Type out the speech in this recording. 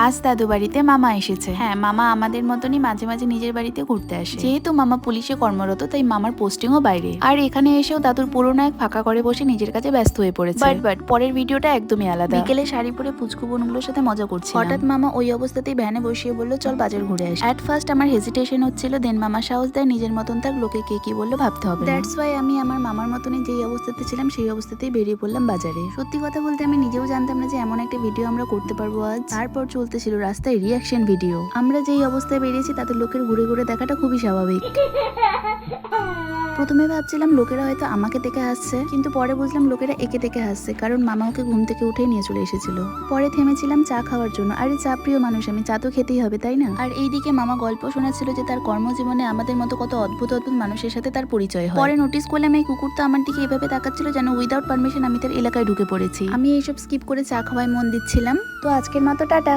আজ দাদু বাড়িতে মামা এসেছে। হ্যাঁ, মামা আমাদের মতনই মাঝে মাঝে নিজের বাড়িতে ঘুরতে আসে। যেহেতু মামা পুলিশে কর্মরত, তাই মামার পোস্টিংও বাইরে। আর এখানে এসেও দাদুর পুরোনো এক ফাঁকা করে বসে নিজের কাছে ব্যস্ত হয়ে পড়েছে। বাট পরের ভিডিওটা একদমই আলাদা। বিকেলে শাড়ি পরে পুচকু বোনগুলোর সাথে মজা করছি। হঠাৎ মামা ওই অবস্থাতেই ভ্যানে বসিয়ে বললো, চল বাজার ঘুরে আসি। অ্যাট ফার্স্ট আমার হেজিটেশন হচ্ছিল, দেন মামা সাহস দেয়, নিজের মতন থাক, লোকে কে কি বললো ভাবতে হবে। দ্যাটস ওয়াই আমি আমার মামার মতনই যেই অবস্থাতে ছিলাম সেই অবস্থাতেই বেরিয়ে পড়লাম বাজারে। সত্যি কথা বলতে আমি নিজেও জানতাম না যে এমন একটা ভিডিও আমরা করতে পারবো আজ। তারপর চলতেছিল রাস্তায় রিয়াকশন ভিডিও। আমরা যেই অবস্থায় বেরিয়েছি তাতে লোকের ঘুরে ঘুরে দেখাটা খুবই স্বাভাবিক। প্রথমে ভাবছিলাম লোকেরা হয়তো আমাকে দেখে হাসছে, কিন্তু পরে বুঝলাম লোকেরা একে দেখে হাসছে, কারণ মামা ওকে ঘুম থেকে উঠে নিয়ে চলে এসেছিল। পরে থেমেছিলাম চা খাওয়ার জন্য। আরে চা প্রিয় মানুষ আমি, চা তো খেতেই হবে তাই না? আর এইদিকে মামা গল্প শোনাচ্ছিল যে তার কর্মজীবনে আমাদের মতো কত অদ্ভুত অদ্ভুত মানুষের সাথে তার পরিচয় হয়। পরে নোটিস করলাম এই কুকুরটা আমার দিকে এভাবে তাকাচ্ছিল যেন উইদাউট পারমিশন আমি তার এলাকায় ঢুকে পড়েছি। আমি এইসব স্কিপ করে চা খাওয়ায় মন দিচ্ছিলাম। তো আজকের মতো টাটা।